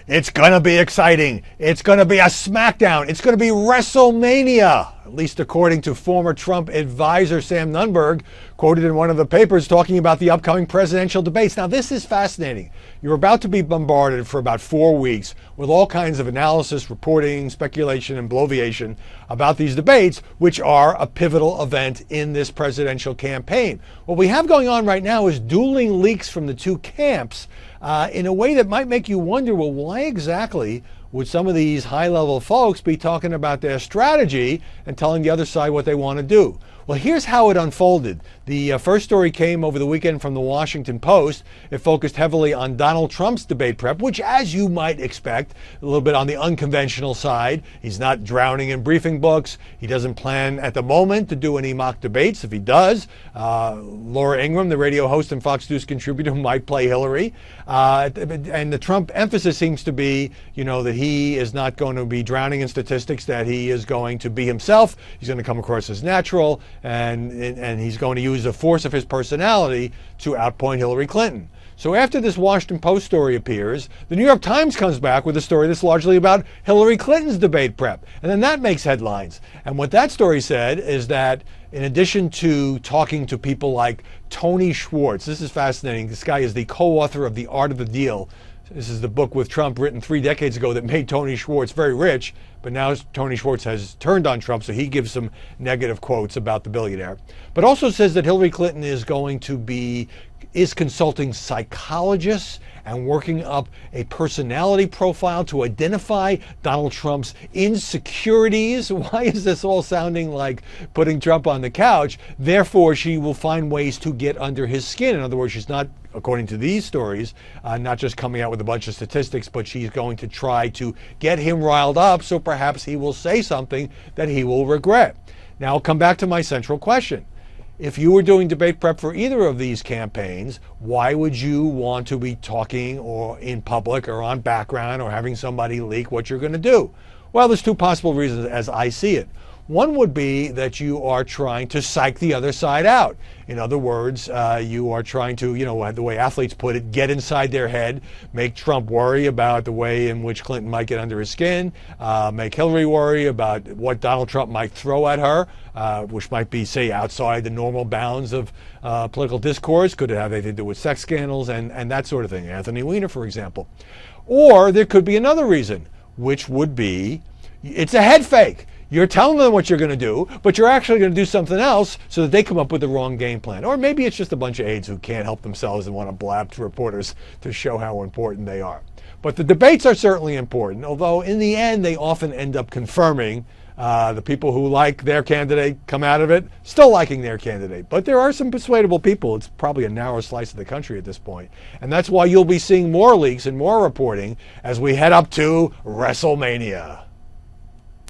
It's going to be exciting. It's going to be a smackdown. It's going to be WrestleMania, at least according to former Trump advisor Sam Nunberg, quoted in one of the papers talking about the upcoming presidential debates. Now, this is fascinating. You're about to be bombarded for about 4 weeks with all kinds of analysis, reporting, speculation, and bloviation about these debates, which are a pivotal event in this presidential campaign. What we have going on right now is dueling leaks from the two camps in a way that might make you wonder, well, why exactly would some of these high-level folks be talking about their strategy and telling the other side what they want to do? Well, here's how it unfolded. The first story came over the weekend from the Washington Post. It focused heavily on Donald Trump's debate prep, which, as you might expect, a little bit on the unconventional side. He's not drowning in briefing books. He doesn't plan at the moment to do any mock debates. If he does, Laura Ingraham, the radio host and Fox News contributor, might play Hillary. And the Trump emphasis seems to be, that he is not going to be drowning in statistics, that he is going to be himself. He's going to come across as natural, and he's going to use the force of his personality to outpoint Hillary Clinton. So after this Washington Post story appears, the New York Times comes back with a story that's largely about Hillary Clinton's debate prep. And then that makes headlines. And what that story said is that in addition to talking to people like Tony Schwartz, this is fascinating. This guy is the co-author of The Art of the Deal. This is the book with Trump written 3 decades ago that made Tony Schwartz very rich, but now Tony Schwartz has turned on Trump, so he gives some negative quotes about the billionaire. But also says that Hillary Clinton is consulting psychologists and working up a personality profile to identify Donald Trump's insecurities. Why is this all sounding like putting Trump on the couch? Therefore, she will find ways to get under his skin. In other words, she's not, according to these stories, not just coming out with a bunch of statistics, but she's going to try to get him riled up so perhaps he will say something that he will regret. Now, I'll come back to my central question. If you were doing debate prep for either of these campaigns, why would you want to be talking or in public or on background or having somebody leak what you're going to do? Well, there's 2 possible reasons as I see it. One would be that you are trying to psych the other side out. In other words, you are trying to, the way athletes put it, get inside their head, make Trump worry about the way in which Clinton might get under his skin, make Hillary worry about what Donald Trump might throw at her, which might be, say, outside the normal bounds of political discourse. Could it have anything to do with sex scandals and that sort of thing? Anthony Weiner, for example. Or there could be another reason, which would be it's a head fake. You're telling them what you're going to do, but you're actually going to do something else so that they come up with the wrong game plan. Or maybe it's just a bunch of aides who can't help themselves and want to blab to reporters to show how important they are. But the debates are certainly important, although in the end they often end up confirming the people who like their candidate come out of it still liking their candidate. But there are some persuadable people. It's probably a narrow slice of the country at this point. And that's why you'll be seeing more leaks and more reporting as we head up to WrestleMania.